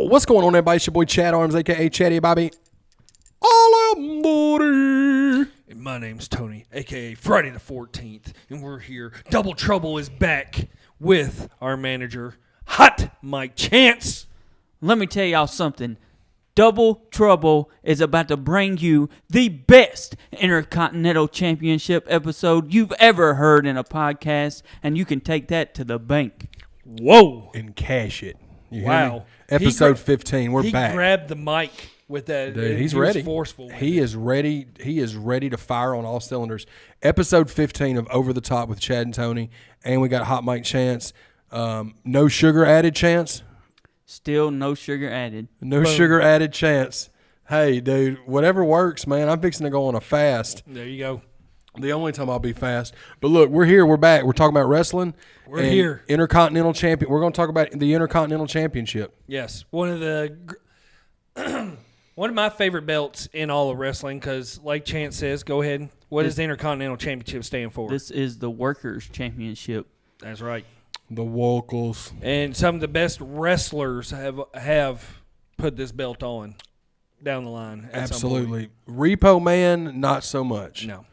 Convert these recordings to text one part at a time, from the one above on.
What's going on, everybody? It's your boy Chad Arms, a.k.a. Chatty Bobby. All aboard. And my name's Tony, a.k.a. Friday the 14th, and we're here. Double Trouble is back with our manager, Hot Mike Chance. Let me tell y'all something. Double Trouble is about to bring you the best Intercontinental Championship episode you've ever heard in a podcast, and you can take that to the bank. Whoa. And cash it. You hear Wow. me? Episode 15. We're back. He grabbed the mic with that. Dude, he's was ready. Forceful. He is ready. He is ready to fire on all cylinders. Episode 15 of Over the Top with Chad and Tony, and we got Hot Mike Chance. No sugar added, Chance. Still no sugar added. No sugar added, Chance. Hey, dude, whatever works, man. I'm fixing to go on a fast. There you go. The only time I'll be fast. But look, we're here. We're back. We're talking about wrestling. We're here. Intercontinental Champion. We're going to talk about the Intercontinental Championship. Yes, one of my favorite belts in all of wrestling. Because, like Chance says, go ahead. What does the Intercontinental Championship stand for? This is the Workers' Championship. That's right. The Vocals. And some of the best wrestlers have put this belt on down the line. Absolutely. Repo Man, not so much. No.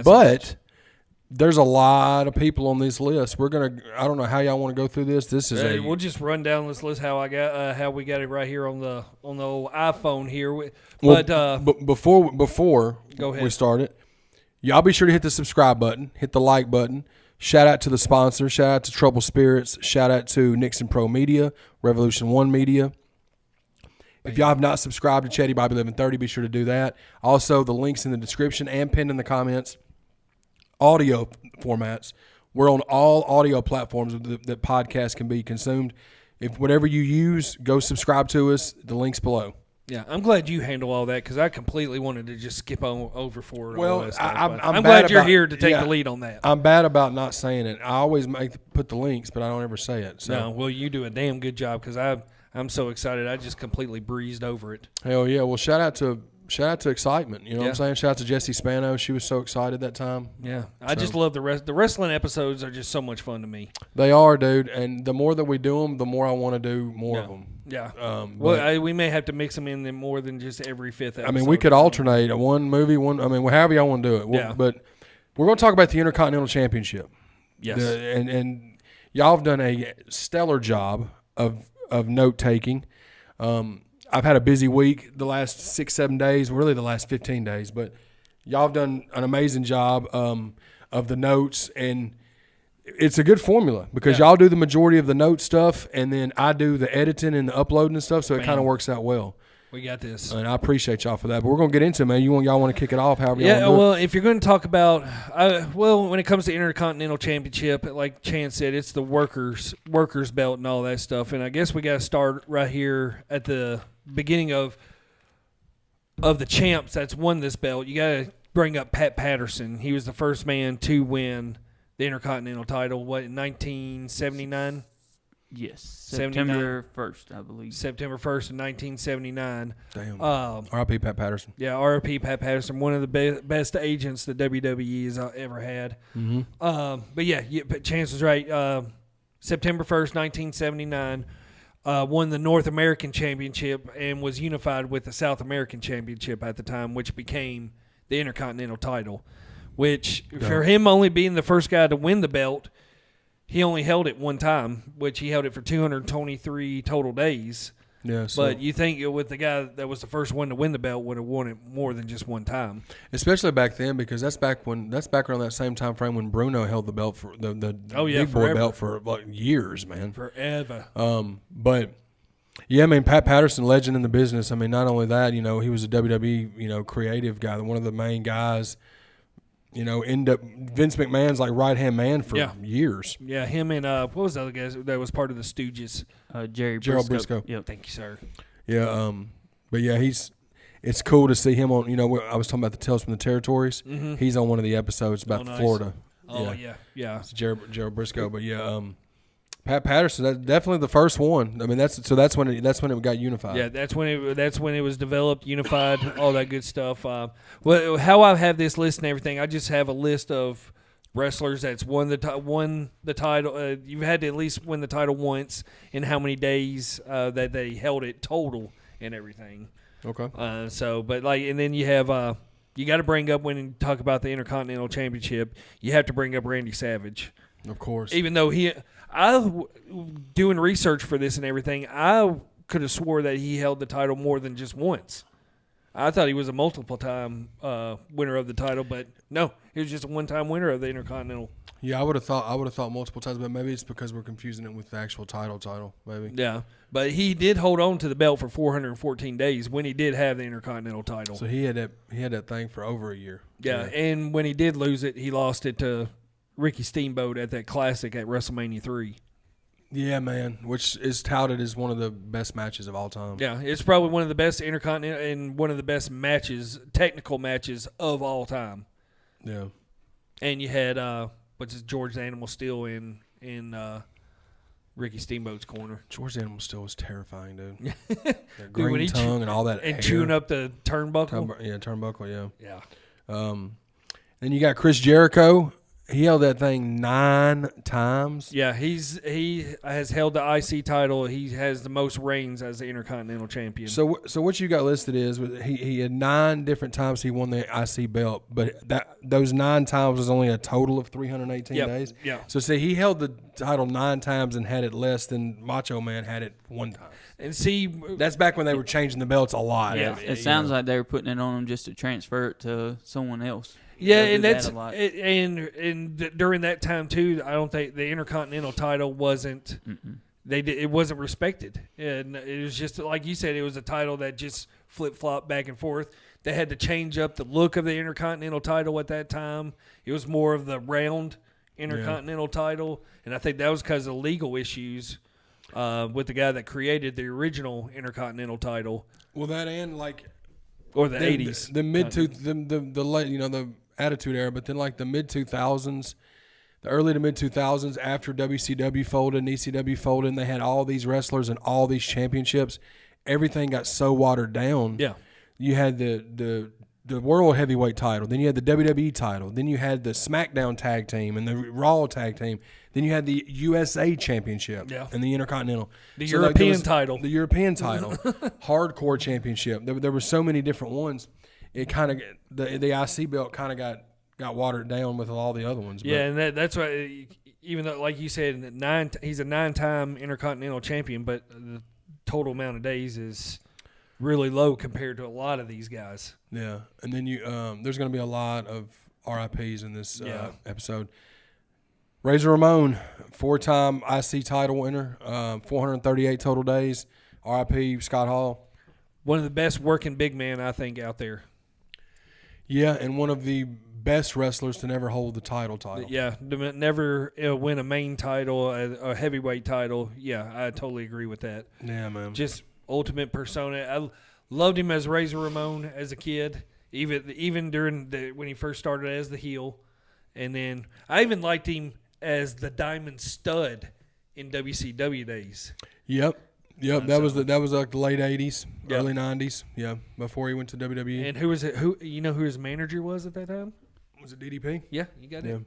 But there's a lot of people on this list. We're gonna. I don't know how y'all want to go through this. This is we'll just run down this list how we got it right here on the old iPhone here. But before go ahead. we start it, y'all be sure to hit the subscribe button, hit the like button. Shout out to the sponsor. Shout out to Trouble Spirits. Shout out to Nixon Pro Media, Revolution One Media. If y'all have not subscribed to Chatty Bobby 1130, be sure to do that. Also, the links in the description and pinned in the comments. Audio formats. We're on all audio platforms that podcasts can be consumed. If whatever you use, go subscribe to us. The link's below. Yeah, I'm glad you handle all that because I completely wanted to just skip over for it. Well, all that stuff, I'm glad you're about, here to take yeah, the lead on that. I'm bad about not saying it. I always put the links, but I don't ever say it. So. No, well, you do a damn good job because I'm so excited. I just completely breezed over it. Hell yeah! Well, shout out to Excitement. You know what I'm saying? Shout out to Jessie Spano. She was so excited that time. Yeah, I just love the wrestling episodes are just so much fun to me. They are, dude. And the more that we do them, the more I want to do more of them. Yeah. We may have to mix them in more than just every fifth episode. I mean, we could alternate one movie, one. I mean, however y'all want to do it. But we're going to talk about the Intercontinental Championship. Yes. And y'all have done a stellar job of note taking. I've had a busy week the last 6-7 days, really the last 15 days, but y'all have done an amazing job of the notes, and it's a good formula because y'all do the majority of the note stuff, and then I do the editing and the uploading and stuff, so it kind of works out well. We got this. And I appreciate y'all for that. But we're going to get into it, man. Y'all want to kick it off however y'all want to do well, it. if you're going to talk about, when it comes to Intercontinental Championship, like Chance said, it's the workers belt and all that stuff. And I guess we got to start right here at the beginning of the champs that's won this belt. You got to bring up Pat Patterson. He was the first man to win the Intercontinental title, in 1979? Yes, September 1st, I believe. September 1st of 1979. Damn. R.I.P. Pat Patterson. Yeah, R.I.P. Pat Patterson, one of the best agents the WWE has ever had. Mm-hmm. But yeah, Chance was right. September 1st, 1979, won the North American Championship and was unified with the South American Championship at the time, which became the Intercontinental title, which for him only being the first guy to win the belt, he only held it one time, which he held it for 223 total days. Yeah, so. But you think with the guy that was the first one to win the belt would have won it more than just one time. Especially back then, because that's back around that same time frame when Bruno held the belt for the big boy belt for like years, man. Forever. But yeah, I mean, Pat Patterson, legend in the business. I mean, not only that, he was a WWE, creative guy, one of the main guys. End up Vince McMahon's like right hand man for years. Yeah, him and what was the other guy that was part of the Stooges? Gerald Briscoe. Yep. Thank you, sir. Yeah, but yeah, it's cool to see him on. I was talking about the Tales from the Territories. Mm-hmm. He's on one of the episodes about Florida. Oh yeah. It's Gerald Briscoe, but yeah, Pat Patterson, that's definitely the first one. I mean, that's when it got unified. Yeah, that's when it was developed, unified, all that good stuff. Well, how I have this list and everything, I just have a list of wrestlers that's won the title. You've had to at least win the title once in how many days that they held it total and everything. Okay. And then you have you got to bring up when you talk about the Intercontinental Championship, you have to bring up Randy Savage. Of course. Even though doing research for this and everything, I could have swore that he held the title more than just once. I thought he was a multiple-time winner of the title, but no, he was just a one-time winner of the Intercontinental. Yeah, I would have thought multiple times, but maybe it's because we're confusing it with the actual title, maybe. Yeah, but he did hold on to the belt for 414 days when he did have the Intercontinental title. So he had that thing for over a year. Yeah, and when he did lose it, he lost it to Ricky Steamboat at that Classic at WrestleMania 3. Yeah, man, which is touted as one of the best matches of all time. Yeah, it's probably one of the best Intercontinental and one of the best technical matches of all time. Yeah. And you had George the Animal Steel in Ricky Steamboat's corner. George the Animal Steel was terrifying, dude. That Dude, when green he tongue and all that and hair. chewing up the turnbuckle. Turnbuckle, yeah. Yeah. Then you got Chris Jericho. He held that thing 9 times. Yeah, he has held the IC title. He has the most reigns as the Intercontinental Champion. So what you got listed is he had 9 different times he won the IC belt, but those 9 times was only a total of 318 days. Yeah. So see, he held the title 9 times and had it less than Macho Man had it 1 time. And see, That's back when they were changing the belts a lot. Yeah. It sounds like they were putting it on him just to transfer it to someone else. yeah, They'll and do that's that a lot. and during that time too, I don't think the Intercontinental title wasn't. It wasn't respected, and it was just like you said. It was a title that just flip flopped back and forth. They had to change up the look of the Intercontinental title at that time. It was more of the round Intercontinental title, and I think that was because of legal issues with the guy that created the original Intercontinental title. Well, that and like Or the 80s. the mid the late the Attitude Era, but then like the mid 2000s, the early to mid 2000s, after WCW folded and ECW folded, and they had all these wrestlers and all these championships, everything got so watered down. Yeah. You had the World Heavyweight title, then you had the WWE title, then you had the SmackDown Tag Team and the Raw Tag Team, then you had the USA Championship and the Intercontinental. The So, European title. The European title. Hardcore Championship. There were so many different ones. It kind of the IC belt kind of got watered down with all the other ones. But Yeah, and that's why, even though, like you said, he's a 9-time Intercontinental Champion, but the total amount of days is really low compared to a lot of these guys. Yeah, and then there's going to be a lot of RIPs in this episode. Razor Ramon, 4-time IC title winner, 438 total days. RIP Scott Hall. One of the best working big men, I think, out there. Yeah, and one of the best wrestlers to never hold the title. Yeah, to never win a main title, a heavyweight title. Yeah, I totally agree with that. Yeah, man. Just ultimate persona. I loved him as Razor Ramon as a kid, even during when he first started as the heel. And then I even liked him as the Diamond Stud in WCW days. Yep. That was like the late '80s, early '90s. Yeah, before he went to WWE. And who was it? Who his manager was at that time? Was it DDP? Yeah, you got Yeah. it.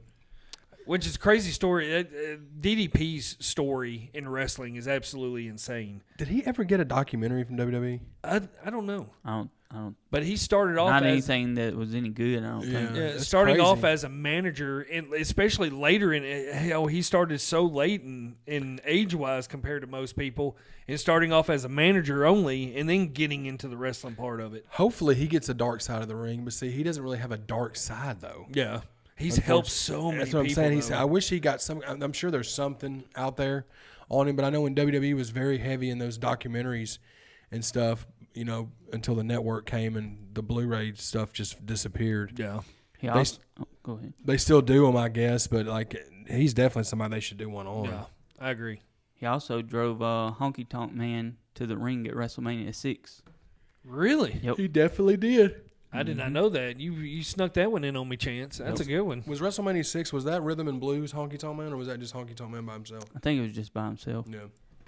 Which is a crazy story. DDP's story in wrestling is absolutely insane. Did he ever get a documentary from WWE? I don't know, I don't. but he started off Not as anything that was any good. I don't think. That's starting crazy. off as a manager, and especially later he started so late in age wise compared to most people, and starting off as a manager only, and then getting into the wrestling part of it. Hopefully he gets a dark side of the ring, but see, he doesn't really have a dark side though. Yeah, he's helped so many That's what I'm people. saying. I wish he got some. I'm sure there's something out there on him, but I know when WWE was very heavy in those documentaries and stuff, until the network came and the Blu-ray stuff just disappeared. Yeah. Go ahead. They still do them, I guess, but like he's definitely somebody they should do one on. Yeah, I agree. He also drove Honky Tonk Man to the ring at WrestleMania 6. Really? Yep. He definitely did. I did not know that. You snuck that one in on me, Chance. That's a good one. Was WrestleMania 6, was that Rhythm and Blues Honky Tonk Man, or was that just Honky Tonk Man by himself? I think it was just by himself. Yeah.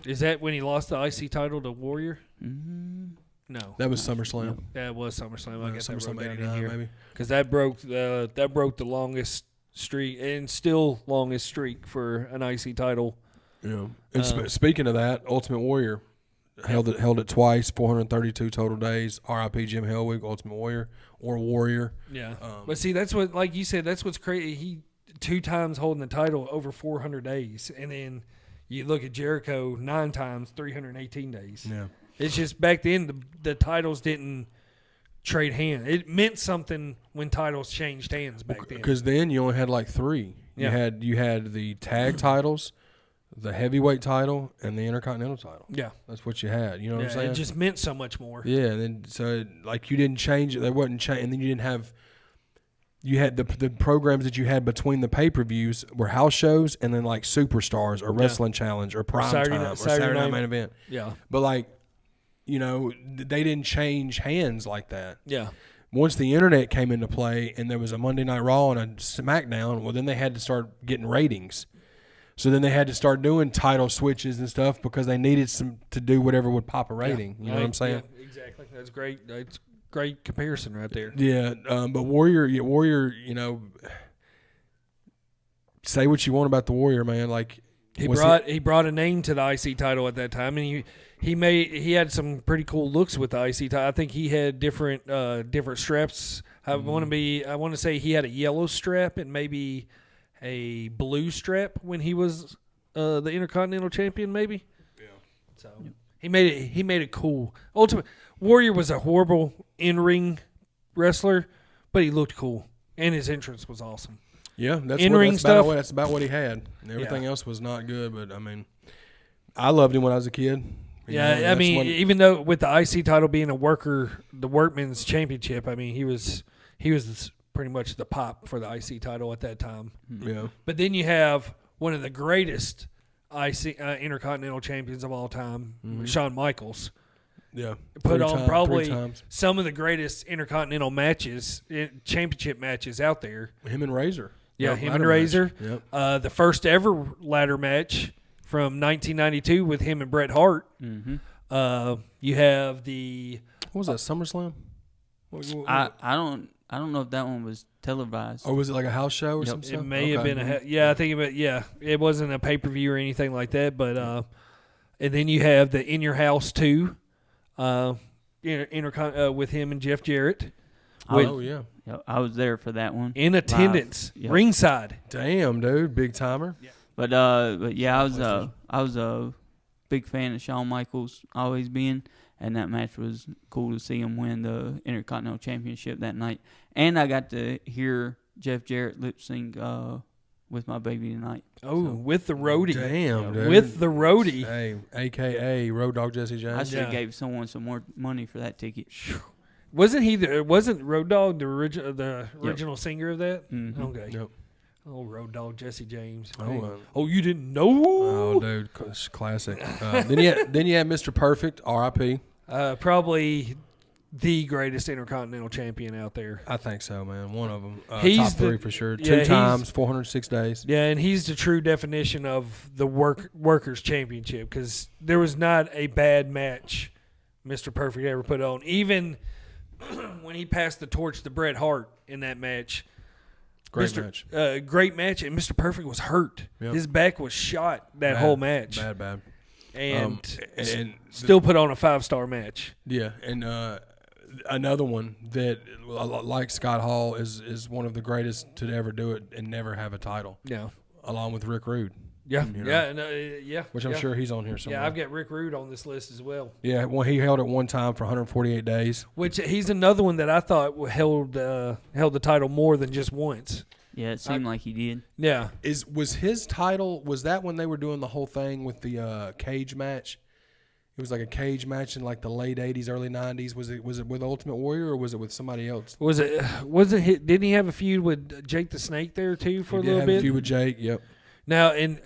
Is that when he lost the IC title to Warrior? Mm-hmm. No. That was SummerSlam. That was SummerSlam. I guess I SummerSlam wrote that 89, in here maybe. because that broke the longest streak and still longest streak for an IC title. Yeah. And speaking of that, Ultimate Warrior held it twice, 432 total days. R.I.P. Jim Hellwig, Ultimate Warrior or Warrior. Yeah. But see, that's what, like you said, that's what's crazy. He 2 times holding the title over 400 days, and then you look at Jericho 9 times, 318 days. Yeah. It's just back then the titles didn't trade hands. It meant something when titles changed hands back then. Because then you only had like 3. Yeah. You had the tag titles, the heavyweight title, and the Intercontinental title. Yeah. That's what you had. You know what I'm saying? It just meant so much more. Yeah, and then so like you didn't change it. There wasn't change, and then you didn't have. You had the programs that you had between the pay-per-views were house shows, and then like Superstars or Wrestling Challenge or Prime Time or Saturday Night Main Event. Yeah. But like, they didn't change hands like that. Yeah. Once the internet came into play and there was a Monday Night Raw and a SmackDown, well, then they had to start getting ratings. So then they had to start doing title switches and stuff because they needed to do whatever would pop a rating. You know what I'm saying? Yeah, exactly. That's great. That's great comparison right there. Yeah, but Warrior, say what you want about the Warrior, man. Like he brought a name to the IC title at that time, and he had some pretty cool looks with the IC title. I think he had different straps. I want to say he had a yellow strap and maybe a blue strap when he was the Intercontinental Champion, maybe. Yeah. So he made it cool. Ultimate Warrior was a horrible in-ring wrestler, but he looked cool, and his entrance was awesome. Yeah, that's about what he had. And everything else was not good, but I mean, I loved him when I was a kid. Even though with the IC title being the workman's championship, I mean, he was pretty much the pop for the IC title at that time. Yeah. But then you have one of the greatest Intercontinental champions of all time, Shawn Michaels. Yeah. Put on probably some of the greatest Intercontinental matches, championship matches out there. Him and Razor. Yeah, him and Razor. Yep. The first ever ladder match from 1992 with him and Bret Hart. Mm-hmm. You have the... What was that, SummerSlam? I don't know if that one was televised. Or was it like a house show or something? It may have been I think it wasn't a pay-per-view or anything like that, but and then you have the In Your House 2 with him and Jeff Jarrett. Yeah. I was there for that one. In attendance, ringside. Damn, dude, big timer. Yeah. But yeah, I was a big fan of Shawn Michaels always being. And that match was cool to see him win the Intercontinental Championship that night. And I got to hear Jeff Jarrett lip sync with My Baby Tonight. Oh, with the roadie. Damn, dude. With the roadie. Hey, a.k.a. Road Dogg Jesse James. I should have gave someone some more money for that ticket. Wasn't Road Dogg the original singer of that? Mm-hmm. Okay. Yep. Oh, Road Dogg Jesse James. Oh, you didn't know? Oh, dude, classic. Then you had Mr. Perfect, R.I.P. Probably the greatest Intercontinental champion out there. I think so, man. One of them. He's top 3 for sure. Yeah, 2 times, 406 days. Yeah, and he's the true definition of the workers' championship because there was not a bad match Mr. Perfect ever put on. Even when he passed the torch to Bret Hart in that match. Great match. Great match, and Mr. Perfect was hurt. Yep. His back was shot whole match. Bad. And still put on a 5-star match. Yeah, and another one that, like Scott Hall, is one of the greatest to ever do it and never have a title. Yeah. Along with Rick Rude. Yeah. Yeah. Which I'm sure he's on here somewhere. Yeah, I've got Rick Rude on this list as well. Yeah, well, he held it one time for 148 days. Which he's another one that I thought held the title more than just once. Yeah, it seemed like he did. Yeah. Was his title, was that when they were doing the whole thing with the cage match? It was like a cage match in like the late 80s, early 90s. Was it with Ultimate Warrior or was it with somebody else? Didn't he have a feud with Jake the Snake there too for a little bit? He did have a feud with Jake, yep. Now, and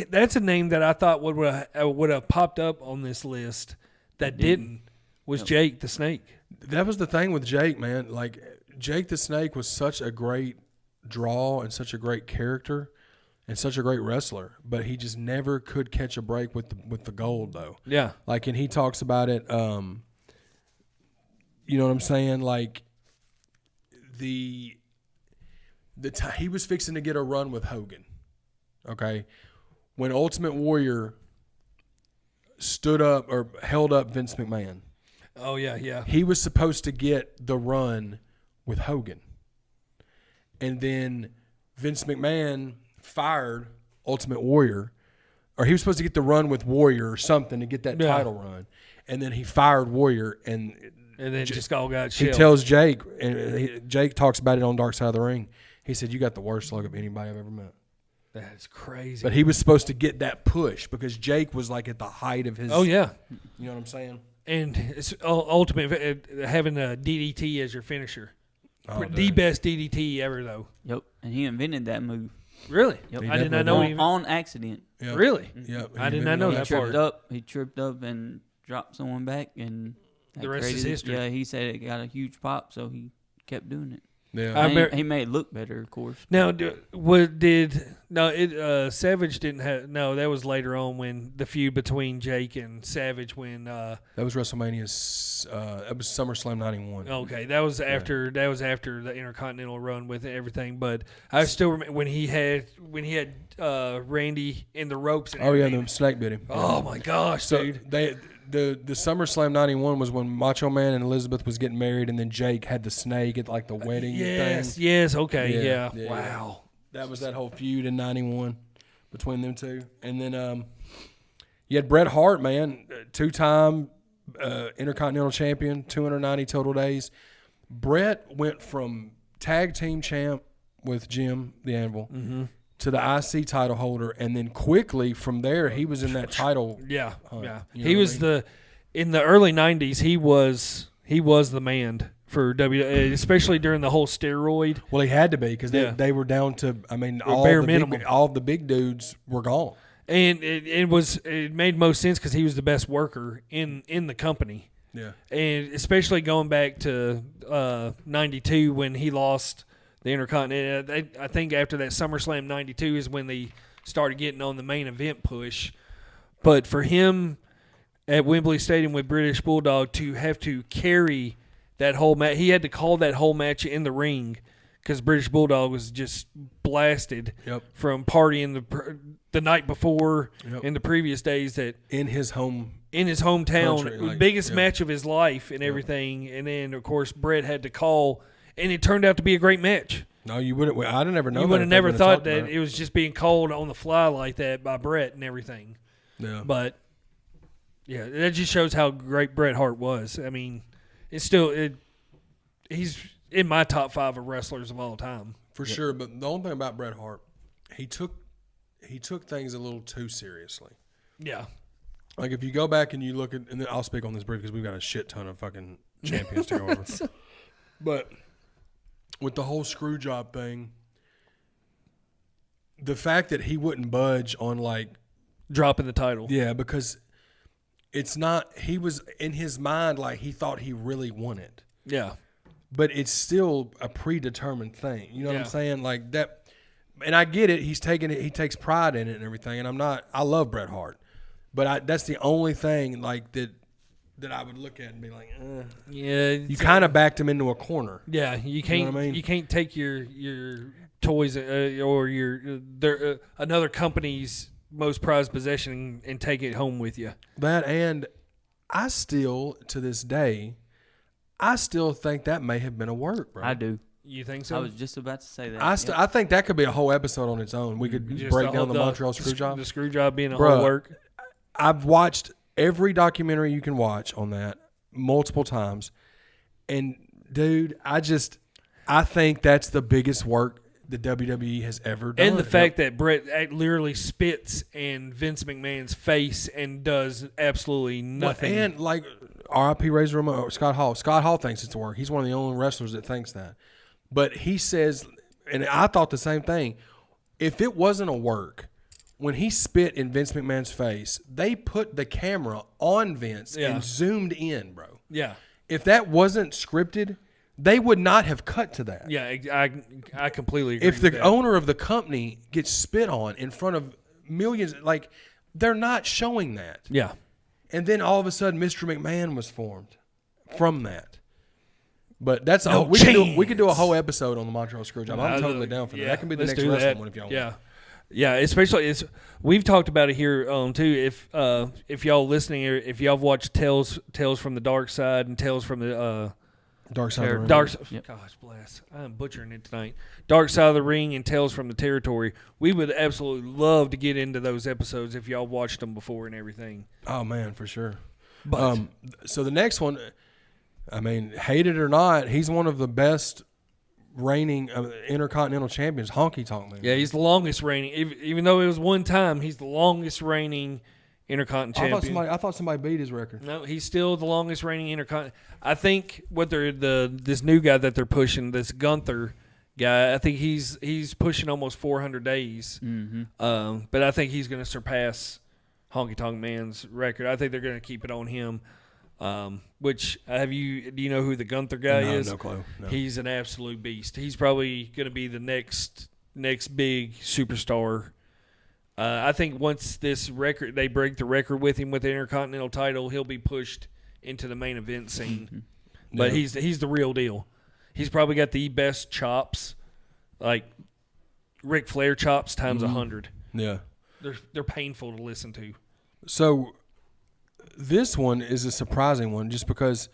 that's a name that I thought would have popped up on this list that didn't was Jake the Snake. That was the thing with Jake, man. Like, Jake the Snake was such a great draw and such a great character and such a great wrestler, but he just never could catch a break with the gold, though. Yeah. Like, and he talks about it, you know what I'm saying? Like, the he was fixing to get a run with Hogan. Okay, when Ultimate Warrior stood up or held up Vince McMahon. Oh yeah. He was supposed to get the run with Hogan, and then Vince McMahon fired Ultimate Warrior, or he was supposed to get the run with Warrior or something to get that title run, and then he fired Warrior, and then just all got he shelled. tells Jake, and Jake talks about it on Dark Side of the Ring. He said, "You got the worst luck of anybody I've ever met." That's crazy. But he was supposed to get that push because Jake was like at the height of his. Oh yeah. You know what I'm saying? And it's ultimate having a DDT as your finisher. Oh, The dude. best DDT ever, though. Yep, and he invented that move. Really? Yep. He I did not know. definitely Even, On accident. Yep. Really? Yep. I did He not know invented that He part. tripped up. He tripped up and dropped someone back, and that The rest is created it. history. Yeah, he said it got a huge pop, so he kept doing it. Yeah. I And mer- he made it look better, of course. Now, Savage didn't have. No, that was later on when the feud between Jake and Savage when. That was WrestleMania's. That was SummerSlam '91. Okay, that was after the Intercontinental run with everything. But I still remember when he had Randy in the ropes. And Oh yeah, everything. the snake bit him. Oh my gosh, So dude! the SummerSlam '91 was when Macho Man and Elizabeth was getting married, and then Jake had the snake at like the wedding Yes, thing. yes, okay, Yeah, yeah. yeah. Wow. That was that whole feud in '91 between them two, and then you had Bret Hart, man, 2-time Intercontinental Champion, 290 total days. Bret went from tag team champ with Jim the Anvil to the IC title holder, and then quickly from there he was in that title. Yeah, Hunt, yeah. you know He what I was mean? in the early '90s. He was the man for WWE, especially during the whole steroid. Well, he had to be because Yeah. they were down to. I mean, bare minimum. all the big dudes were gone. And it made most sense because he was the best worker in the company, Yeah, and especially going back to '92 when he lost the Intercontinental. I think after that SummerSlam '92 is when they started getting on the main event push. But for him at Wembley Stadium with British Bulldog to have to carry that whole match, he had to call that whole match in the ring because British Bulldog was just blasted Yep. from partying the night before Yep. in the previous days that in his home. in his hometown, Country, like, biggest yeah. match of his life and everything. And then, of course, Brett had to call, and it turned out to be a great match. No, you wouldn't. I'd never known. You that would if have they never would've thought talked that about it was just being called on the fly like that by Brett and everything. Yeah. But, yeah, that just shows how great Bret Hart was. I mean, it's still he's in my top 5 of wrestlers of all time. For sure, but the only thing about Bret Hart, he took things a little too seriously. Yeah. Like if you go back and you look at, and then I'll speak on this brief because we've got a shit ton of fucking champions to go over. But with the whole screw job thing, the fact that he wouldn't budge on like, Dropping the title. yeah, because it's not. He was in his mind like he thought he really won it. Yeah. But it's still a predetermined thing. You know what Yeah. I'm saying? Like that, and I get it. He's taking it. He takes pride in it and everything. And I love Bret Hart, but that's the only thing like that I would look at and be like, Yeah. you kind of backed him into a corner. Yeah, you can't. what I mean? You can't take your toys or your another company's most prized possession and take it home with you. That, and I still to this day, I still think that may have been a work, bro. I do. You think so? I was just about to say that. I think that could be a whole episode on its own. We could Just break the whole- down the Montreal screw job. The screw job being a Bruh. whole work. I've watched every documentary you can watch on that multiple times. And dude, I think that's the biggest work the WWE has ever done. And the fact that Brett literally spits in Vince McMahon's face and does absolutely nothing. And like R.I.P. Razor Ramon, Scott Hall. Scott Hall thinks it's a work. He's one of the only wrestlers that thinks that. But he says, and I thought the same thing, if it wasn't a work, when he spit in Vince McMahon's face, they put the camera on Vince and zoomed in, bro. yeah. If that wasn't scripted, they would not have cut to that. Yeah, I completely agree. If with the that. owner of the company gets spit on in front of millions, like, they're not showing that. Yeah. And then all of a sudden, Mr. McMahon was formed from that. But that's No we could do a whole episode on the Montreal Screwjob. I'm totally down for that. That can be the let's next do wrestling that. one if y'all want. Yeah, especially we've talked about it here too. If y'all listening, or if y'all have watched Tales from the Dark Side and Tales from the Dark Side of the Ring. Gosh bless, I'm butchering it tonight. Dark Side of the Ring and Tales from the Territory. We would absolutely love to get into those episodes if y'all watched them before and everything. Oh man, for sure. But so the next one, I mean, hate it or not, he's one of the best reigning Intercontinental champions. Honky Tonk Man. yeah, he's the longest reigning. Even though it was one time, he's the longest reigning Intercontinental champion. I thought somebody beat his record. No, he's still the longest reigning Intercontinental. I think what this new guy that they're pushing, this Gunther guy, I think he's pushing almost 400 days. Mm-hmm. But I think he's going to surpass Honky Tonk Man's record. I think they're going to keep it on him. Which do you know who the Gunther guy is? No clue. No. He's an absolute beast. He's probably going to be the next big superstar. I think once they break the record with him with the Intercontinental title, he'll be pushed into the main event scene. Mm-hmm. But Yeah. he's the real deal. He's probably got the best chops, like Ric Flair chops times 100. Yeah. They're painful to listen to. So this one is a surprising one just because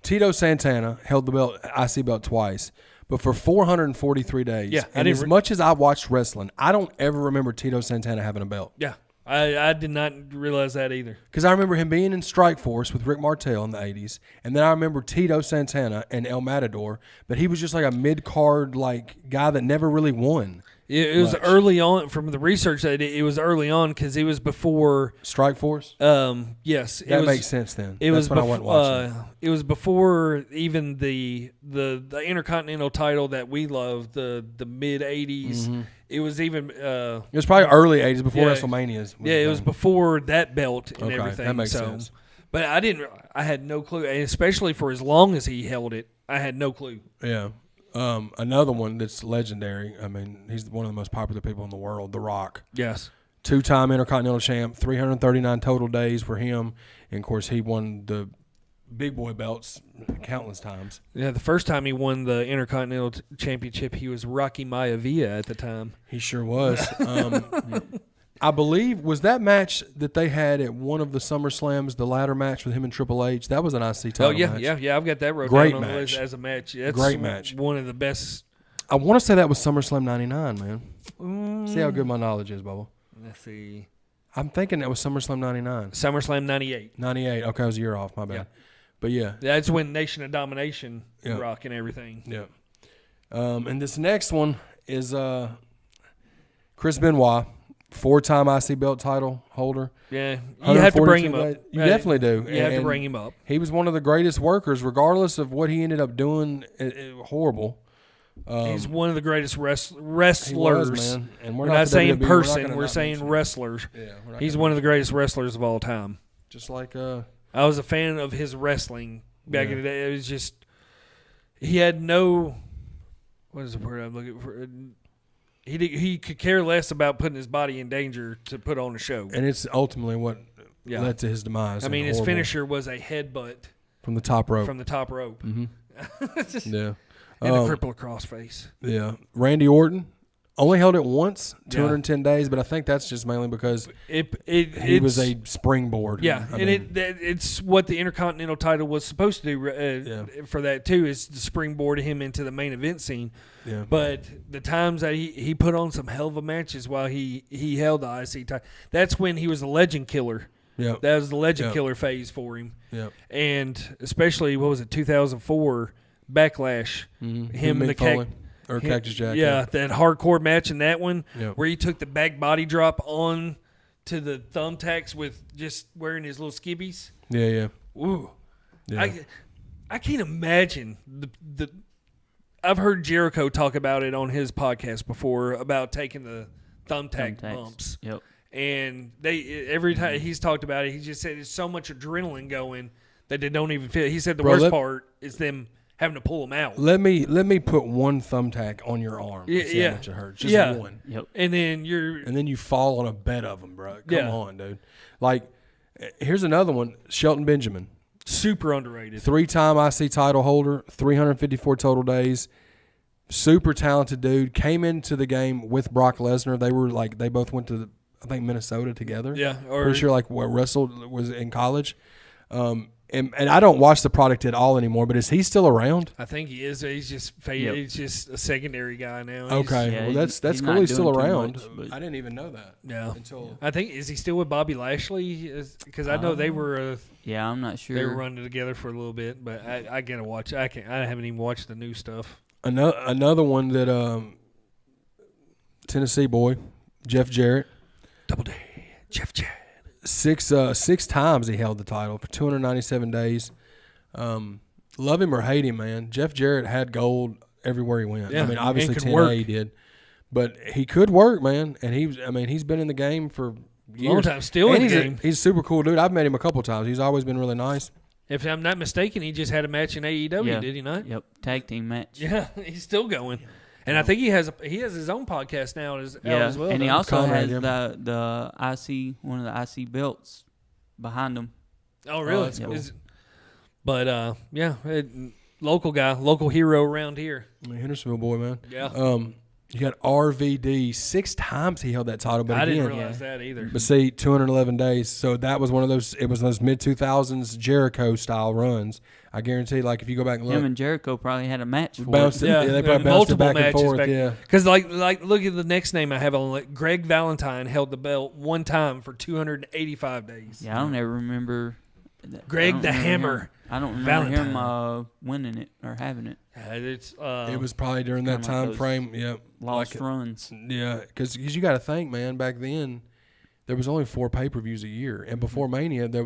Tito Santana held the IC belt twice, but for 443 days. Yeah, and as much as I watched wrestling, I don't ever remember Tito Santana having a belt. Yeah, I did not realize that either. Because I remember him being in Strike Force with Rick Martel in the 80s, and then I remember Tito Santana and El Matador, but he was just like a mid-card like guy that never really won. It was much. early on from the research that it was early on because it was before. Strike Force? Yes, That makes sense then. It was when I wasn't watching. it was before even the Intercontinental title that we love, the mid '80s. It was even. It was probably early 80s before yeah, WrestleManias. It was before that belt and Okay, everything. that makes sense. But I had no clue, and especially for as long as he held it, I had no clue. Yeah. Another one that's legendary. I mean, he's one of the most popular people in the world, The Rock. Yes. 2-time Intercontinental champ, 339 total days for him. And, of course, he won the big boy belts countless times. Yeah, the first time he won the Intercontinental Championship, he was Rocky Maivia at the time. He sure was. I believe, was that match that they had at one of the SummerSlams, the ladder match with him and Triple H? That was an IC title match. Yeah. I've got that wrote Great down on the match. list as a match. That's Great match. One of the best. I want to say that was SummerSlam 99, man. See how good my knowledge is, Bubba. Let's see. I'm thinking that was SummerSlam 99. SummerSlam 98. 98. Okay, I was a year off. My bad. Yeah. But, yeah. That's when Nation of Domination, Yeah. Rock and everything. Yeah. And this next one is Chris Benoit, 4-time IC belt title holder. Yeah, you have to bring him 142 up. days. You definitely do. You have to And bring him up. He was one of the greatest workers, regardless of what he ended up doing. Horrible. He's one of the greatest He wrestlers. was, man. And We're not saying WWE. We're not person. gonna We're not saying mention it. wrestlers. Yeah, we're not He's gonna one of the greatest wrestlers of all time. just like I was a fan of his wrestling back Yeah. in the day. It was just he had no. What is the word I'm looking for? He could care less about putting his body in danger to put on a show. and it's ultimately what Yeah. led to his demise. I and mean, his horrible finisher was a headbutt from the top rope. from the top rope Yeah. and a crippler crossface. Yeah. Randy Orton only held it once, 210 days, but I think that's just mainly because he was a springboard. Yeah, I and mean, it's what the Intercontinental title was supposed to do for that too, is to springboard him into the main event scene. yeah. But the times that he put on some hell of a matches while he held the IC title, that's when he was a legend killer. Yeah. That was the legend Yeah. killer phase for him. Yeah. And especially, what was it, 2004 Backlash, Mm-hmm. him and the Foley, or Cactus Jack. Yeah, that hardcore match in that one Yeah. where he took the back body drop on to the thumbtacks with just wearing his little skibbies. Yeah. Yeah. Ooh. Yeah. I can't imagine the I've heard Jericho talk about it on his podcast before about taking the thumbtack Thumbtacks. bumps. Yep. And every time he's talked about it, he just said it's so much adrenaline going that they don't even feel. He said the worst part is them having to pull them out. Let me put one thumbtack on your arm. Yeah, and see yeah. how much it hurts. Just one. Yep. And then And then you fall on a bed of them, bro. Come Yeah. on, dude. Like, here's another one. Shelton Benjamin. Super underrated. 3-time IC title holder, 354 total days. Super talented dude. Came into the game with Brock Lesnar. They both went to, I think, Minnesota together. Yeah. Pretty sure wrestled was in college. And I don't watch the product at all anymore, but is he still around? I think he is. He's just He's just a secondary guy now. Okay, Yeah, well that's he's cool. not He's still doing too around. much, but- I didn't even know that. Yeah. Until I think is he still with Bobby Lashley? Because I know they were Yeah, I'm not sure. they were running together for a little bit, but I gotta watch. I haven't even watched the new stuff. another one that Tennessee boy, Jeff Jarrett. Double Day, Jeff Jarrett. Six times he held the title for 297 days. Love him or hate him, man. Jeff Jarrett had gold everywhere he went. Yeah, I mean, obviously and could 10A work. he did, but he could work, man. And he's been in the game for years. Long time, still And in the he's game. He's a super cool dude. I've met him a couple times. He's always been really nice. If I'm not mistaken, he just had a match in AEW, Yeah. did he not? Yep, tag team match. Yeah, he's still going. And I think he has his own podcast now out as well. and he though. also Conrad, has yeah. the IC, one of the IC belts behind him. Oh, really? that's cool. But local guy, local hero around here. I mean, Hendersonville boy, man. Yeah. You got RVD. 6 times he held that title, but I again, didn't realize that either. but see, 211 days. So that was one of those. It was those mid 2000s Jericho style runs. I guarantee, like if you go back and look, Him and Jericho probably had a match for bounced it. it. Yeah, they probably bounced it back and forth. Yeah, Because like look at the next name I have on. Like, Greg Valentine held the belt one time for 285 days. Yeah, I don't ever remember. Greg I don't the remember Hammer him- I don't remember Valentine. him winning it or having it. It's it was probably during that kinda like time those frame. Yeah, Lost runs. Yeah, because you got to think, man. Back then, there was only 4 pay-per-views a year, and before Mania, there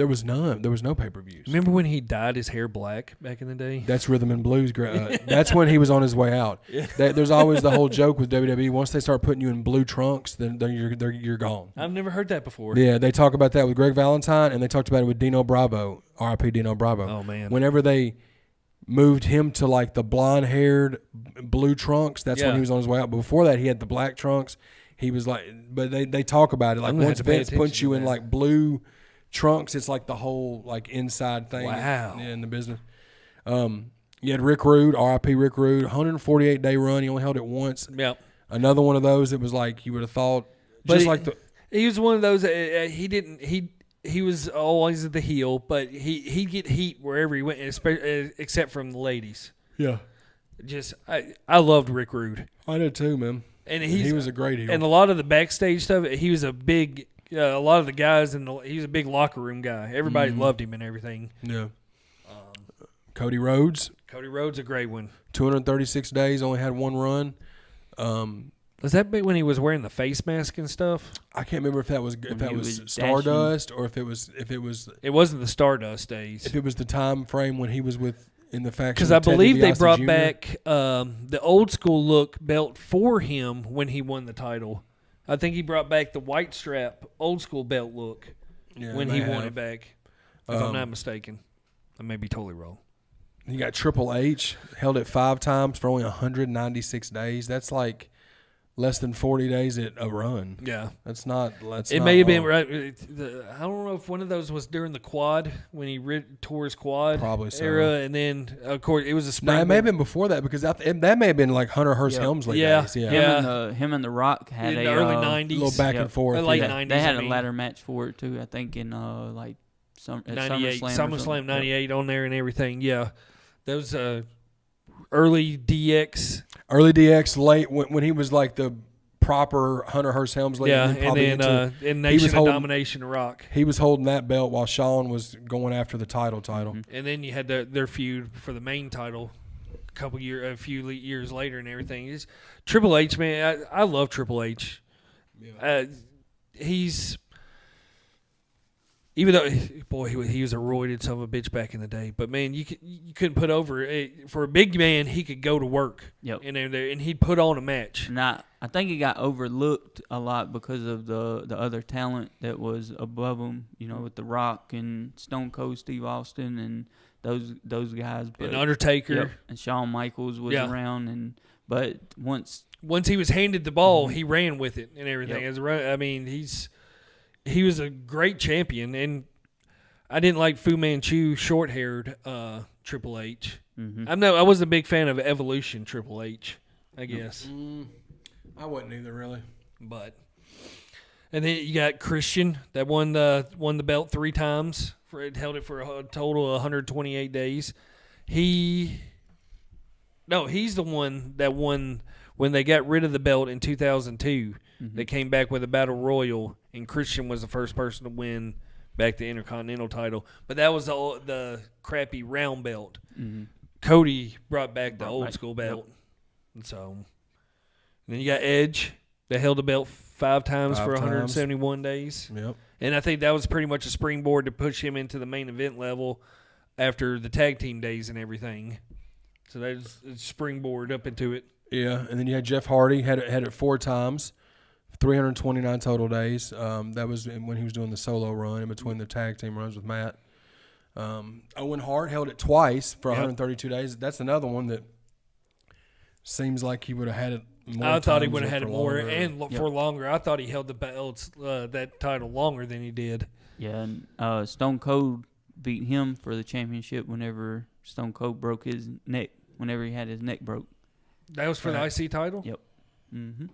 was none. There was no pay-per-views. Remember when he dyed his hair black back in the day? That's rhythm and blues. That's when he was on his way out. There's always the whole joke with WWE. Once they start putting you in blue trunks, then you're gone. I've never heard that before. Yeah, they talk about that with Greg Valentine, and they talked about it with Dino Bravo, R.I.P. Dino Bravo. Oh man. Whenever they moved him to like the blonde-haired blue trunks, that's when Yeah. he was on his way out. But before that, he had the black trunks. He was like, but they talk about it like I'm gonna once have to pay Vince puts attention you to in that. like blue trunks, it's like the whole like inside thing. Wow. In the business. You had Rick Rude, R.I.P. Rick Rude, 148-day run. He only held it once. Yep. Another one of those. It was like you would have thought, But just he- like the. He was one of those. He was always the heel, but he'd get heat wherever he went, except from the ladies. Yeah, I loved Rick Rude, I did too, man. and He was a great heel. and a lot of the backstage stuff. He was a big. A lot of the guys he was a big locker room guy. Everybody loved him and everything. Yeah. Cody Rhodes, Cody Rhodes, a great one. 236 days, only had one run. Was that big when he was wearing the face mask and stuff? I can't remember if that was he was Stardust or if it was It wasn't the Stardust days. if it was the time frame when he was in the faction. Because with I Ted believe they DiBiase brought Jr. back the old school look belt for him when he won the title. I think he brought back the white strap old school belt look when he won it back. If I'm not mistaken. I may be totally wrong. You got Triple H, held it 5 times for only 196 days. That's like less than 40 days at a run. Yeah. That's not. It may have been right. I don't know if one of those was during the quad when he tore his quad Probably so. era, and then of course it was a No, spring. it may have been before that because that may have been like Hunter Hearst Helmsley Yeah. days. Yeah. Yeah. Him and the Rock had in a the early uh, '90s, A little back Yep. and forth. Late yeah. 90s. They had I mean. a ladder match for it too. I think in at 98, SummerSlam. or something. SummerSlam '98 on there and everything. Yeah, those early DX. Early DX, late when he was like the proper Hunter Hearst Helmsley. Yeah, then and probably then into- in he Nation was of holding- Domination Rock. he was holding that belt while Shawn was going after the title. And then you had their feud for the main title a few years later and everything. It's Triple H, man. I love Triple H. He's even though boy he was a roided son of a bitch back in the day, but man you couldn't put over for a big man. He could go to work. Yep. And he'd put on a match. And I think he got overlooked a lot because of the other talent that was above him. You know, with The Rock and Stone Cold Steve Austin and those guys. But And Undertaker. Yep, and Shawn Michaels was Yeah. around, but once Once he was handed the ball, he ran with it and everything. Yep. He was a great champion, and I didn't like Fu Manchu, short-haired Triple H. Mm-hmm. I wasn't a big fan of Evolution Triple H, I guess. I wasn't either, really. But and then you got Christian that won the belt 3 times. Held it for a total of 128 days. He's the one that won when they got rid of the belt in 2002. Mm-hmm. They came back with a battle royal, and Christian was the first person to win back the Intercontinental title. But that was the crappy round belt. Mm-hmm. Cody brought back the old school belt. Yep. And so then you got Edge that held the belt 5 times for 171 days. Yep. And I think that was pretty much a springboard to push him into the main event level after the tag team days and everything. So that was a springboard up into it. Yeah, and then you had Jeff Hardy, had it 4 times, 329 total days. That was when he was doing the solo run in between the tag team runs with Matt. Owen Hart held it twice for 132 days. That's another one that seems like he would have had it more. I thought he times would have had it more longer. and for longer. I thought he held the belts, that title longer than he did. Yeah, and Stone Cold beat him for the championship whenever Stone Cold broke his neck, whenever he had his neck broke. That was for the IC title? Yep. Mm-hmm.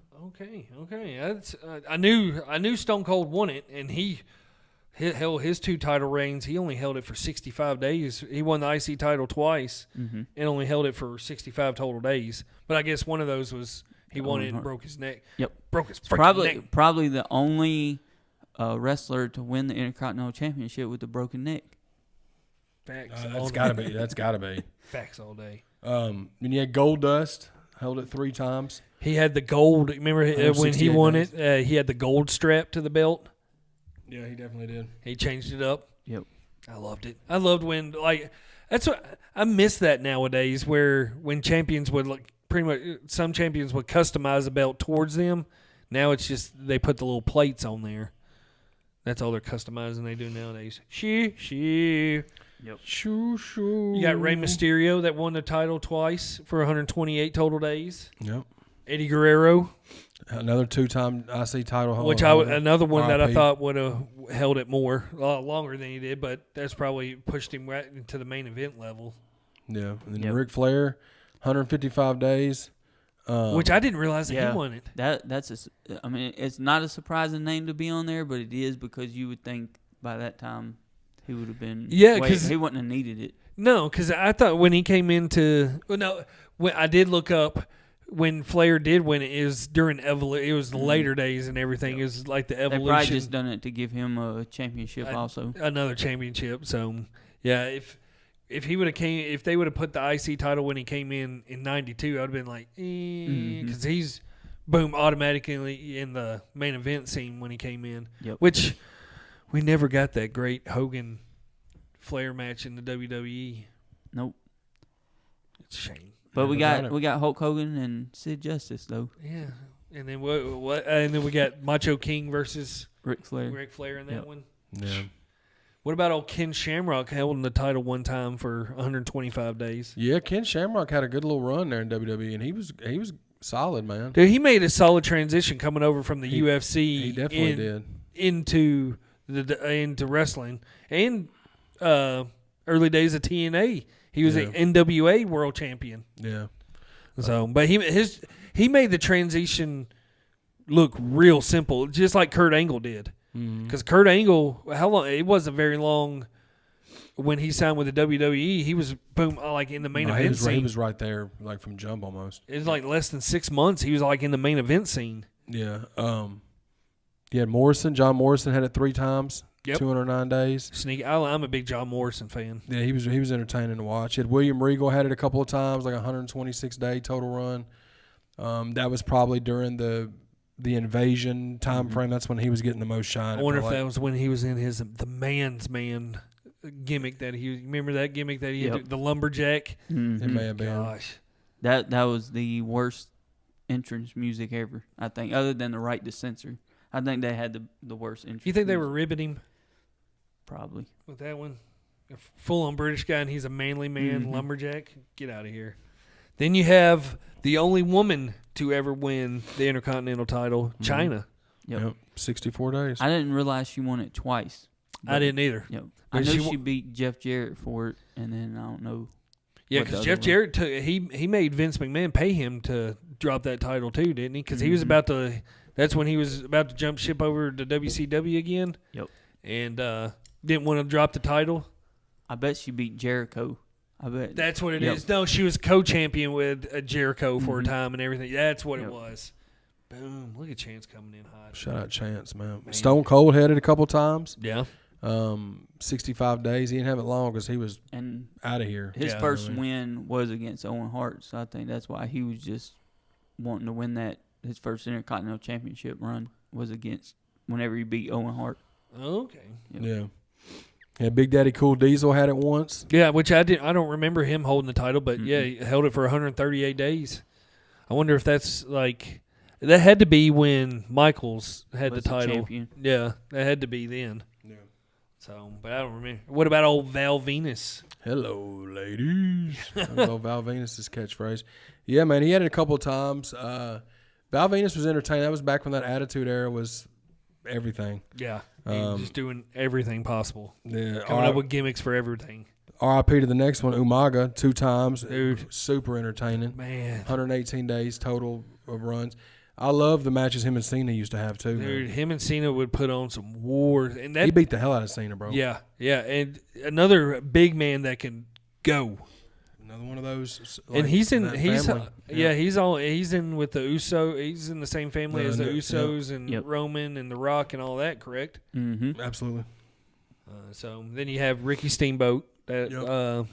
Okay. That's I knew Stone Cold won it, and he held his 2 title reigns. He only held it for 65 days. He won the IC title twice and only held it for 65 total days. But I guess one of those was he won it and broke his neck. Yep. Broke his freaking neck. Probably the only wrestler to win the Intercontinental Championship with a broken neck. Facts. That's got to be. That's got to be. Facts all day. And you had Goldust, held it 3 times. He had the gold. Remember when he won days. it? He had the gold strap to the belt. Yeah, he definitely did. He changed it up. Yep. I loved it. I loved when that's what I miss that nowadays. Where when champions would pretty much some champions would customize the belt towards them. Now it's just they put the little plates on there. That's all they're customizing they do nowadays. She. Yep. Shoo. You got Rey Mysterio that won the title twice for 128 total days. Yep. Eddie Guerrero, Another 2-time IC title holder. which another one that I RIP. thought would have held it more, a lot longer than he did, but that's probably pushed him right into the main event level. Yeah, and then Yep. Ric Flair, 155 days. Which I didn't realize that Yeah. he won it. I mean, it's not a surprising name to be on there, but it is because you would think by that time he would have been. Yeah, 'cause he wouldn't have needed it. No, because I thought when he came into when I did look up when Flair did win it, it was during it was the later days and everything. It was like the They evolution. probably just done it to give him a championship also. Another championship. So yeah, if he would have if they would have put the IC title when he came in '92, I'd have been like, because he's boom automatically in the main event scene when he came in. Yep. Which we never got that great Hogan Flair match in the WWE. Nope. It's a shame. But we Never got got Hulk Hogan and Sid Justice though. Yeah, and then what? And then we got Macho King versus Ric Flair. Ric Flair in that Yep. one. Yeah. What about old Ken Shamrock holding the title one time for 125 days? Yeah, Ken Shamrock had a good little run there in WWE, and he was solid, man. Dude, he made a solid transition coming over from the He UFC. definitely did. into wrestling and early days of TNA. He was Yeah. an NWA world champion. Yeah. So, but he made the transition look real simple, just like Kurt Angle did. Because Kurt Angle, how long? It wasn't very long when he signed with the WWE. He was boom, like in the main event He scene. was right there, like from jump almost. It was like less than 6 months. He was like in the main event scene. Yeah. You had Morrison. John Morrison had it 3 times. Yep. 209 days. Sneak. I'm a big John Morrison fan. Yeah, he was entertaining to watch. You had William Regal had it a couple of times, like 126-day total run. That was probably during the invasion time frame. That's when he was getting the most shine. I wonder if that was when he was in the man's man gimmick that he remember that gimmick that he had, the lumberjack. It may have been. Gosh, That was the worst entrance music ever, I think, other than the Right to Censor. I think they had the worst entrance. you think they music. were ribbing him Probably. with that one? A full-on British guy, and he's a manly man lumberjack. Get out of here. Then you have the only woman to ever win the Intercontinental title, China. Yep. 64 days. I didn't realize she won it twice. I didn't either. Yep. But I know she she beat Jeff Jarrett for it, and then I don't know. Yeah, what the because other Jeff one- Jarrett he made Vince McMahon pay him to drop that title too, didn't he? Because he was Mhm. about to. That's when he was about to jump ship over to WCW again. Yep. And didn't want to drop the title. I bet she beat Jericho. I bet. That's what it Yep. is. No, she was co-champion with Jericho for a Mhm. time and everything. That's what Yep. it was. Boom! Look at Chance coming in hot. Shout out Chance, man. Man. Stone Cold had it a couple times. Yeah. 65 days. He didn't have it long because he was and out of here. his Yeah, first I mean. win was against Owen Hart, so I think that's why he was just wanting to win that. His first Intercontinental Championship run was against whenever he beat Owen Hart. Okay. Yeah. Yeah, Big Daddy Cool Diesel had it once. Yeah, which I don't remember him holding the title, but yeah, Mm-mm. he held it for 138 days. I wonder if that's like that had to be when Michaels had Was the title. champion. Yeah, that had to be then. Yeah. So, but I don't remember. What about old Val Venus? Hello, ladies. That was old Val Venus' catchphrase. Yeah, man, he had it a couple of times. Val Venus was entertaining. That was back when that Attitude Era was everything. Yeah, he was just doing everything possible, Yeah, coming up with gimmicks for everything. R.I.P. to the next one, Umaga, 2 times. Dude. Super entertaining. Man, 118 days total of runs. I love the matches him and Cena used to have, too. dude, Man. him and Cena would put on some wars, and that He beat the hell out of Cena, bro. yeah, and another big man that can go. Another one of those. And he's in. that He's family. he's in with the Uso. He's in the same family as the Yeah. Usos and Yep. Roman and The Rock and all that. Correct. Mm-hmm. Absolutely. So then you have Ricky Steamboat. That Yep.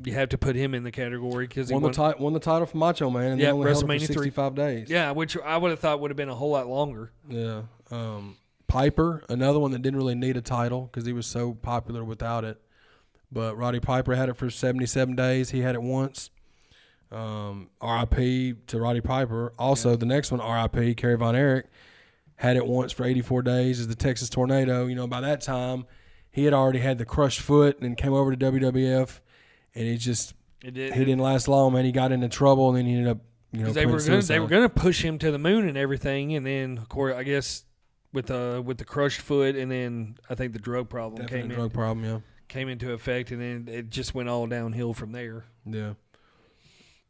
you have to put him in the category because he Won the title from Macho Man, and Yeah, they only held it WrestleMania for 3. 65 days. Yeah, which I would have thought would have been a whole lot longer. Yeah. Piper, another one that didn't really need a title because he was so popular without it. But Roddy Piper had it for 77 days. He had it once. R.I.P. to Roddy Piper. Also, the next one, R.I.P. Kerry Von Erich, had it once for 84 days as the Texas Tornado. You know, by that time, he had already had the crushed foot and came over to WWF, and he didn't last long, man. He got into trouble, and then he ended up, They were suicide. going to push him to the moon and everything, and then of course I guess with the crushed foot, and then I think the drug problem Definitely a drug problem, came into effect, and then it just went all downhill from there. yeah.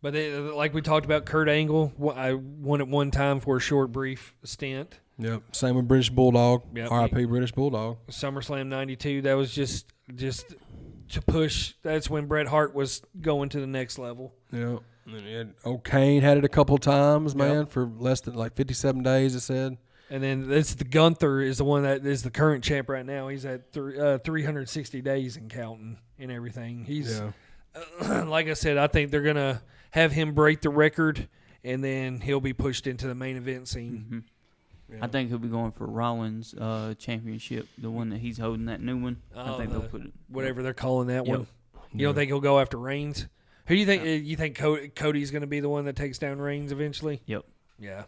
But like we talked about, Kurt Angle, I won at one time for a short, brief stint. Yep. Same with British Bulldog. Yep. R.I.P. British Bulldog. SummerSlam '92. That was just to push. That's when Bret Hart was going to the next level. Yeah. And O'Kane had it a couple times, man, Yep. for less than like 57 days, it said. And then it's the Gunther is the one that is the current champ right now. He's at 360 days and counting and everything. He's like I said, I think they're gonna have him break the record, and then he'll be pushed into the main event scene. Mm-hmm. Yeah. I think he'll be going for Rollins' championship, the one that he's holding, that new one. I Oh, think they'll put it. Whatever they're calling that Yep. one. You don't think he'll go after Reigns? Who do you think? You think Cody's going to be the one that takes down Reigns eventually? Yep. Yeah.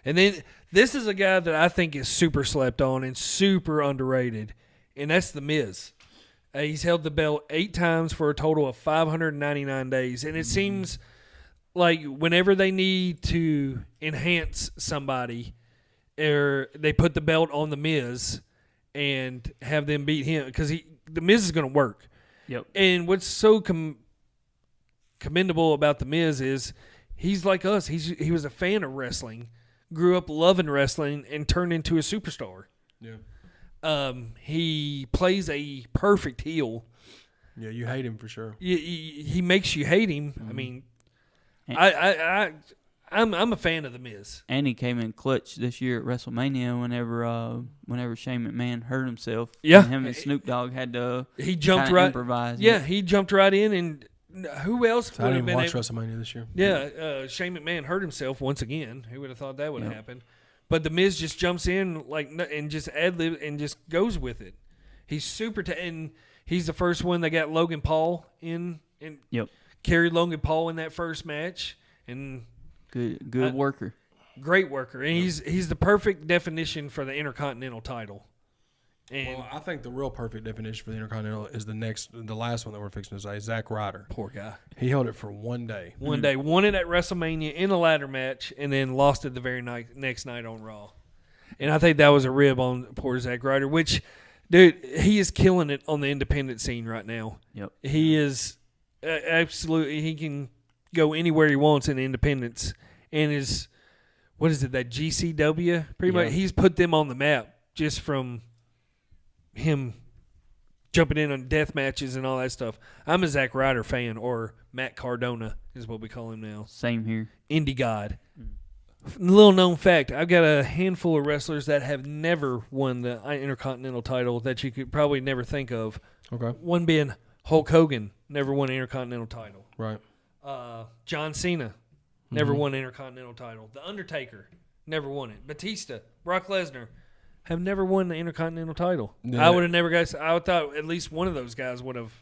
And then this is a guy that I think is super slept on and super underrated, and that's The Miz. He's held the belt 8 times for a total of 599 days, and it seems like whenever they need to enhance somebody, or they put the belt on The Miz and have them beat him, because The Miz is going to work. Yep. And what's so commendable about The Miz is he's like us. He was a fan of wrestling, grew up loving wrestling, and turned into a superstar. Yeah. He plays a perfect heel. Yeah, you hate him for sure. He makes you hate him. I mean, I'm a fan of The Miz. And he came in clutch this year at WrestleMania whenever Shane McMahon hurt himself. Yeah. And him and Snoop Dogg had to He jumped kinda right. improvise. Yeah, he jumped right in, and who else I would have didn't been watch able? WrestleMania this year. Yeah, Shane McMahon hurt himself once again. Who would have thought that would have Yep. happened? But The Miz just jumps in and just ad-lib and just goes with it. He's super and he's the first one that got Logan Paul in and Yep. carried Logan Paul in that first match, and Good worker. great worker. And he's the perfect definition for the Intercontinental title. And Well, I think the real perfect definition for the Intercontinental is the last one that we're fixing to say, Zack Ryder. poor guy. He held it for one day. One day, won it at WrestleMania in a ladder match, and then lost it the very next night on Raw. And I think that was a rib on poor Zack Ryder, which Dude, he is killing it on the independent scene right now. Yep. He is absolutely. He can go anywhere he wants in independence, and is what is it, that GCW? Pretty Yeah. much, he's put them on the map just from him jumping in on death matches and all that stuff. I'm a Zack Ryder fan, or Matt Cardona is what we call him now. Same here. Indie God. Little known fact, I've got a handful of wrestlers that have never won the Intercontinental title that you could probably never think of. Okay. One being Hulk Hogan, never won an Intercontinental title. Right. John Cena, never won an Intercontinental title. The Undertaker, never won it. Batista, Brock Lesnar, have never won the Intercontinental title. Yeah. I would have never guessed. I thought at least one of those guys would have.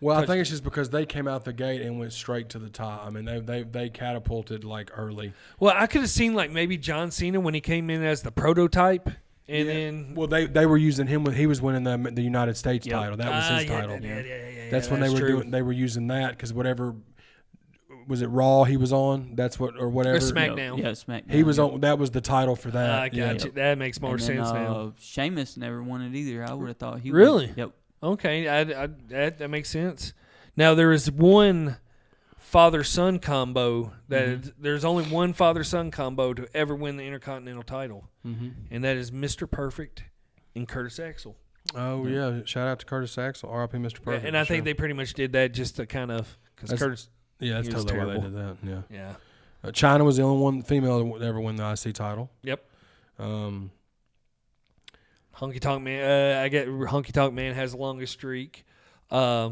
Well, I think it's just because they came out the gate and went straight to the top. I mean, they catapulted like early. Well, I could have seen like maybe John Cena when he came in as the prototype, and then Well, they were using him when he was winning the United States title. That was his title. Yeah, That's when they were true. doing. They were using that because whatever was it Raw he was on. That's what or whatever. Or SmackDown. Yeah, SmackDown. He was on. That was the title for that. I got you. That makes more And then, sense now. Sheamus never won it either. I would have thought he Really? would. Yep. Okay, that makes sense. Now there is one father-son combo that there's only one father-son combo to ever win the Intercontinental title, and that is Mr. Perfect and Curtis Axel. Oh yeah! Shout out to Curtis Axel, R.I.P. Mr. Perfect. And I think they pretty much did that just to kind of because Curtis. Yeah, that's he was totally why they terrible. did that. Yeah. Yeah. China was the only one female to ever win the IC title. Yep. Um, Honky Tonk Man. I get Honky Tonk Man has the longest streak. I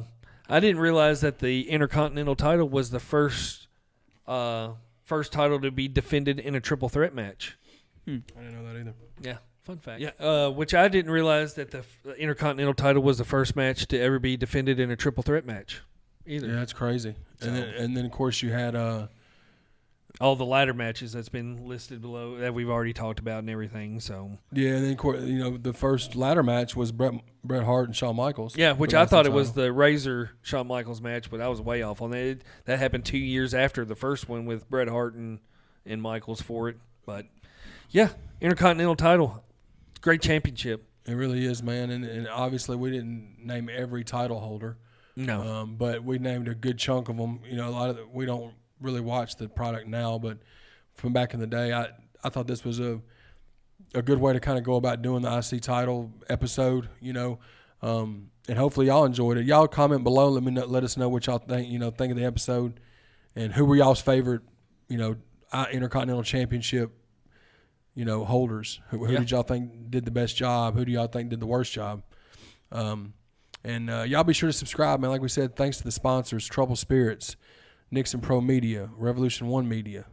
didn't realize that the Intercontinental title was the first title to be defended in a triple threat match. I didn't know that either. Yeah, fun fact. Yeah, which I didn't realize that the Intercontinental title was the first match to ever be defended in a triple threat match either. Yeah, that's crazy. And then of course you had All the ladder matches that's been listed below that we've already talked about and everything. So yeah, and then of course, the first ladder match was Bret Hart and Shawn Michaels. yeah, which for the I IC thought it was title. the Razor Shawn Michaels match, but I was way off on that. That happened 2 years after the first one with Bret Hart and Michaels for it. But yeah, Intercontinental title, great championship. It really is, man. And obviously we didn't name every title holder. No, But we named a good chunk of them. A lot of we don't really watch the product now, but from back in the day, I thought this was a good way to kind of go about doing the IC title episode. And hopefully y'all enjoyed it. Y'all comment below. Let us know what y'all think. Think of the episode, and who were y'all's favorite. Intercontinental Championship. Holders. Who did y'all think did the best job? Who do y'all think did the worst job? And y'all be sure to subscribe, man. Like we said, thanks to the sponsors, Trouble Spirits, Nixon Pro Media, Revolution 1 Media.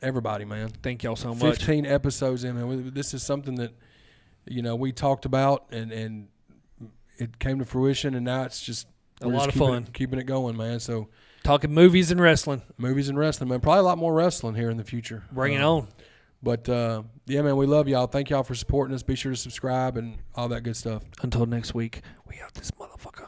Everybody, man. thank y'all so much. 15 episodes in, man. This is something that, we talked about, and it came to fruition, and now it's just A lot of fun. keeping it going, man. So Talking movies and wrestling. movies and wrestling, man. Probably a lot more wrestling here in the future. Bring it on. But, yeah, man, we love y'all. Thank y'all for supporting us. Be sure to subscribe and all that good stuff. Until next week, we out this motherfucker.